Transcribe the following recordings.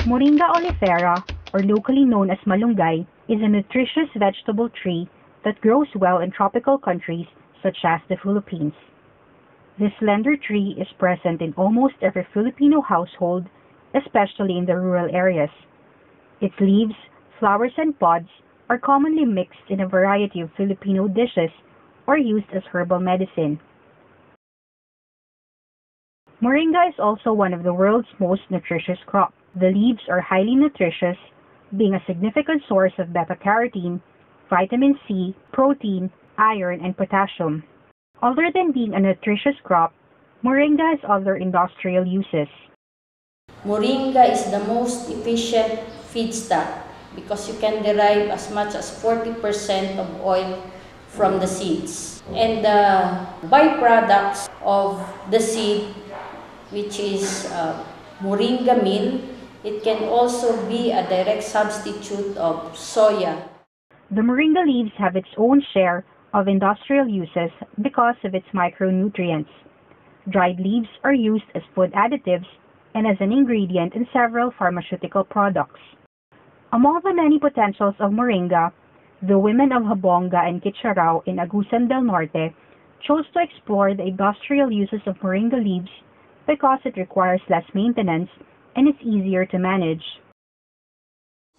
Moringa oleifera, or locally known as malunggay, is a nutritious vegetable tree that grows well in tropical countries such as the Philippines. This slender tree is present in almost every Filipino household, especially in the rural areas. Its leaves, flowers, and pods are commonly mixed in a variety of Filipino dishes or used as herbal medicine. Moringa is also one of the world's most nutritious crops. The leaves are highly nutritious, being a significant source of beta-carotene, vitamin C, protein, iron, and potassium. Other than being a nutritious crop, moringa has other industrial uses. Moringa is the most efficient feedstock because you can derive as much as 40% of oil from the seeds. And the byproducts of the seed, which is moringa meal, it can also be a direct substitute of soya. The moringa leaves have its own share of industrial uses because of its micronutrients. Dried leaves are used as food additives and as an ingredient in several pharmaceutical products. Among the many potentials of moringa, the women of Habonga and Kitcharao in Agusan del Norte chose to explore the industrial uses of moringa leaves because it requires less maintenance and is easier to manage.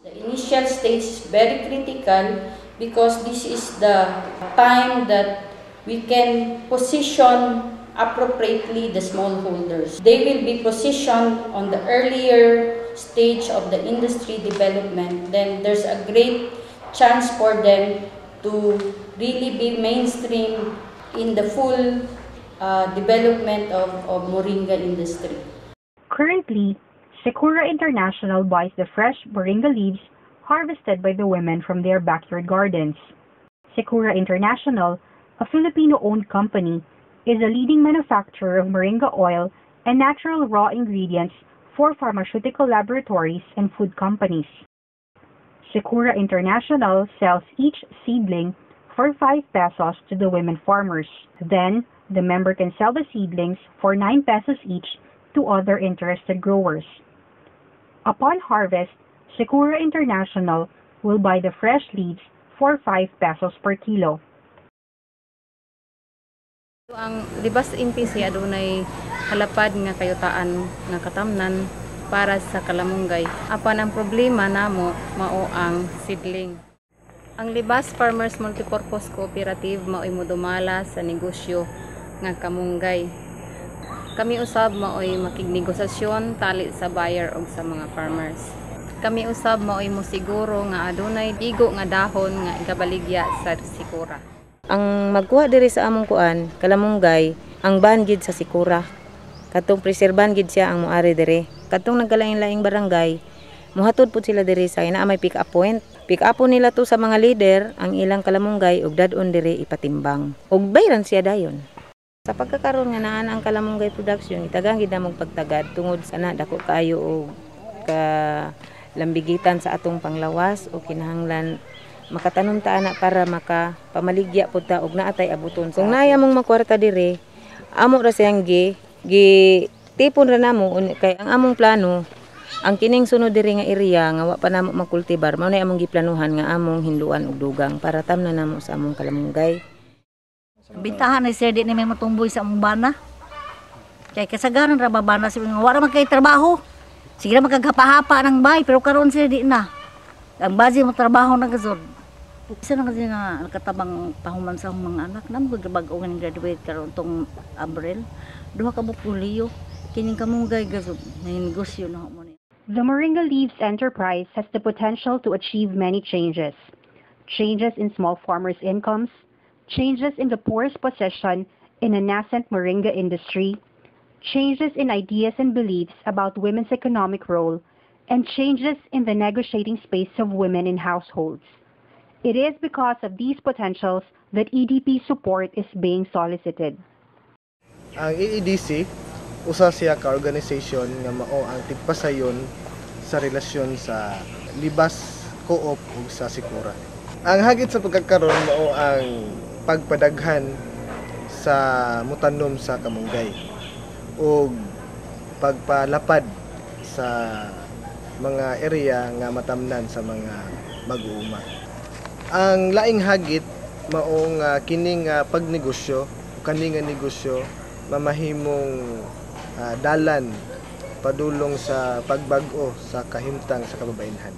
The initial stage is very critical because this is the time that we can position appropriately the smallholders. They will be positioned on the earlier stage of the industry development. Then there's a great chance for them to really be mainstream in the full development of moringa industry. Currently, Secura International buys the fresh moringa leaves harvested by the women from their backyard gardens. Secura International, a Filipino-owned company, is a leading manufacturer of moringa oil and natural raw ingredients for pharmaceutical laboratories and food companies. Secura International sells each seedling for 5 pesos to the women farmers. Then, the member can sell the seedlings for 9 pesos each to other interested growers. Upon harvest, Secura International will buy the fresh leaves for 5 pesos per kilo. Ang libas NPC adunay halapad nga kayutaan nga katamnan para sa kalamunggay. Apan ang problema namo mao ang seedling. Ang Libas Farmers Multipurpose Cooperative mao'y modumala sa negosyo nga kamunggay. Kami usab mao'y makignegosasyon tali sa buyer og sa mga farmers. Kami usab mao'y mosiguro nga adunay digo nga dahon nga ikabaligya sa Secura. Ang magkuha diri sa among kuan, kalamunggay, ang ban gid sa Secura. Katong preserban gid siya ang moari diri. Katong nagkalain-laing barangay, muhatod pud sila diri sa ina may pick up point. Pick up nila to sa mga leader ang ilang kalamunggay ug dadon diri ipatimbang. Ug bayran siya dayon. Sa pagkakaroon nga naan ang kalamunggay production, itagang gid namong pagtagad tungod sa dako kaayo og ka lambigitan sa atong panglawas o kinahanglan makatanom ta ana para makapamaligya pud ta og naatay abuton. Kung naya mong makwarta diri, amo ra siyang gi tipon ra namo kay ang among plano ang kining sunod diri nga area nga wa pa namo makultibar mao na among giplanuhan nga among hinluan og dugang para tamna namo sa among kalamunggay. Bintahan na siya di na may matumboy sa among bana. Kaya kasagaran ra babana sila nga wala man kay trabaho. Sige na magkagapa-hapa ng bay pero karon sila di na. Ang bazi mo trabaho na gazod. Isa na kasi nga nakatabang pahuman sa mga anak namo gabag-o nga graduate karon tong Abril. Duha ka bukuliyo kining kamunggay gazod na negosyo na mo. The Moringa Leaves enterprise has the potential to achieve many changes. Changes in small farmers' incomes, changes in the poor's position in a nascent moringa industry, changes in ideas and beliefs about women's economic role, and changes in the negotiating space of women in households. It is because of these potentials that EDP support is being solicited. Ang EEDC, usa siya ka organization nga mao ang tigpasayon sa relasyon sa Libas Co-op ug sa Secura. Ang hagit sa pagkakaroon mao ang pagpadaghan sa mutanom sa kamunggay ug pagpalapad sa mga area nga matamnan sa mga mag-uuma. Ang laing hagit maong kining pagnegosyo, kani nga negosyo mamahimong dalan padulong sa pagbag-o sa kahimtang sa kababayenhan.